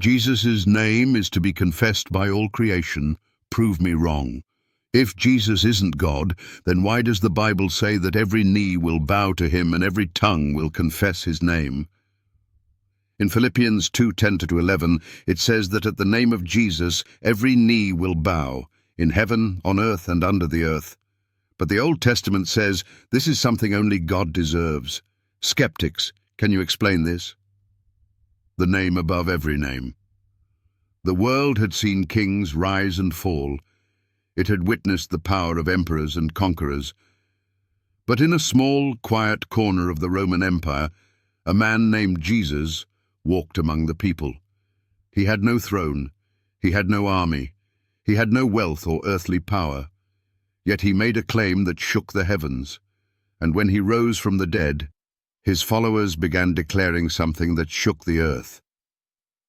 Jesus' name is to be confessed by all creation. Prove me wrong. If Jesus isn't God, then why does the Bible say that every knee will bow to him and every tongue will confess his name? In Philippians 2:10-11, it says that at the name of Jesus, every knee will bow, in heaven, on earth, and under the earth. But the Old Testament says this is something only God deserves. Skeptics, can you explain this? The name above every name. The world had seen kings rise and fall. It had witnessed the power of emperors and conquerors. But in a small, quiet corner of the Roman Empire, a man named Jesus walked among the people. He had no throne, he had no army, he had no wealth or earthly power. Yet he made a claim that shook the heavens, and when he rose from the dead, his followers began declaring something that shook the earth.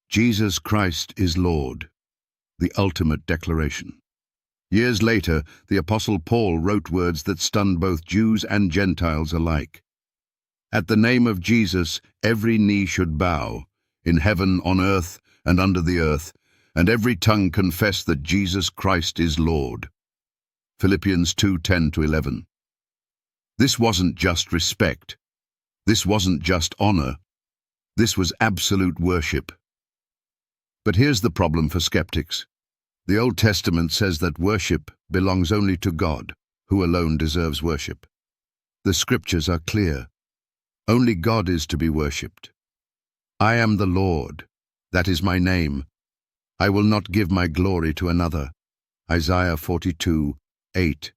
Jesus Christ is Lord, the ultimate declaration. Years later, the Apostle Paul wrote words that stunned both Jews and Gentiles alike. At the name of Jesus, every knee should bow, in heaven, on earth, and under the earth, and every tongue confess that Jesus Christ is Lord. Philippians 2:10-11. This wasn't just respect. This wasn't just honor. This was absolute worship. But here's the problem for skeptics. The Old Testament says that worship belongs only to God, who alone deserves worship. The scriptures are clear. Only God is to be worshipped. I am the Lord. That is my name. I will not give my glory to another. Isaiah 42:8.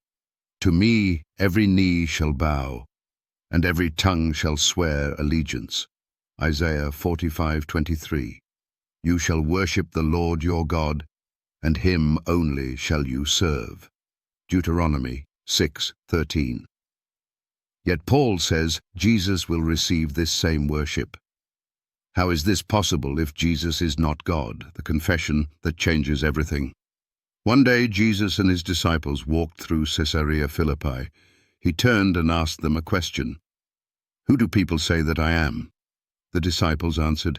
To me every knee shall bow, and every tongue shall swear allegiance. Isaiah 45:23. You shall worship the Lord your God, and him only shall you serve. Deuteronomy 6:13. Yet Paul says Jesus will receive this same worship. How is this possible if Jesus is not God, the confession that changes everything? One day Jesus and his disciples walked through Caesarea Philippi. He turned and asked them a question. Who do people say that I am? The disciples answered,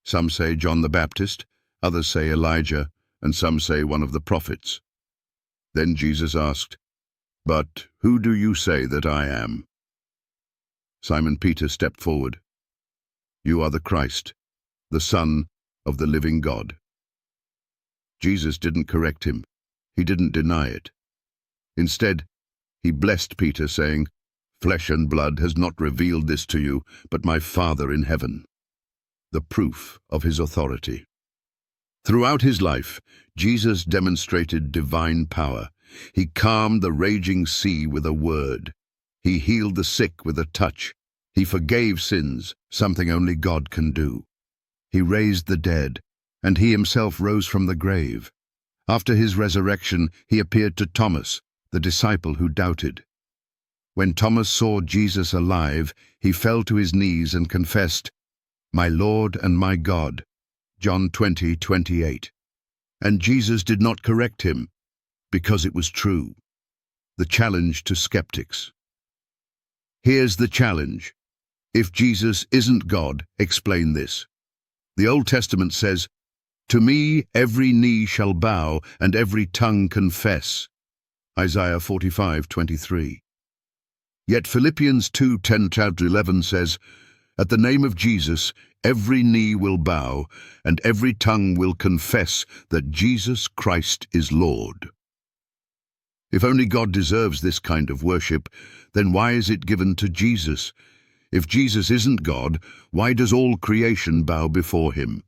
Some say John the Baptist, others say Elijah, and some say one of the prophets. Then Jesus asked, But who do you say that I am? Simon Peter stepped forward. You are the Christ, the Son of the living God. Jesus didn't correct him. He didn't deny it. Instead, he blessed Peter, saying, Flesh and blood has not revealed this to you, but my Father in heaven. The proof of his authority. Throughout his life, Jesus demonstrated divine power. He calmed the raging sea with a word. He healed the sick with a touch. He forgave sins, something only God can do. He raised the dead, and he himself rose from the grave. After his resurrection, he appeared to Thomas, the disciple who doubted. When Thomas saw Jesus alive, he fell to his knees and confessed, My Lord and my God. John 20:28. And Jesus did not correct him, because it was true. The challenge to skeptics. Here's the challenge. If Jesus isn't God, explain this. The Old Testament says, To me every knee shall bow and every tongue confess. Isaiah 45:23. Yet Philippians 2:10-11 says, At the name of Jesus, every knee will bow and every tongue will confess that Jesus Christ is Lord. If only God deserves this kind of worship, then why is it given to Jesus? If Jesus isn't God, why does all creation bow before him?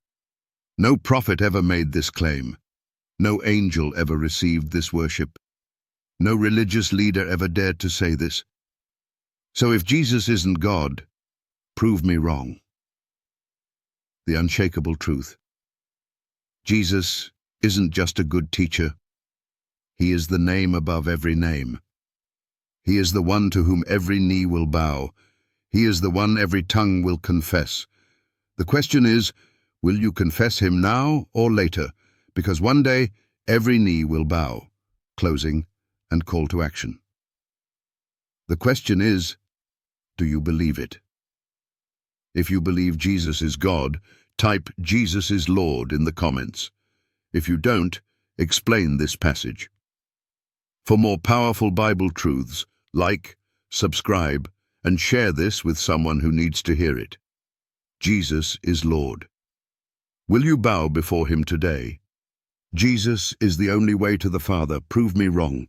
No prophet ever made this claim. No angel ever received this worship. No religious leader ever dared to say this. So if Jesus isn't God, prove me wrong. The unshakable truth. Jesus isn't just a good teacher. He is the name above every name. He is the one to whom every knee will bow. He is the one every tongue will confess. The question is, will you confess him now or later? Because one day, every knee will bow. Closing and call to action. The question is, do you believe it? If you believe Jesus is God, Type "Jesus is Lord" in the comments. If you don't, explain this passage. For more powerful Bible truths, like, subscribe, and share this with someone who needs to hear it. Jesus is Lord. Will you bow before him today? Jesus is the only way to the Father. Prove me wrong.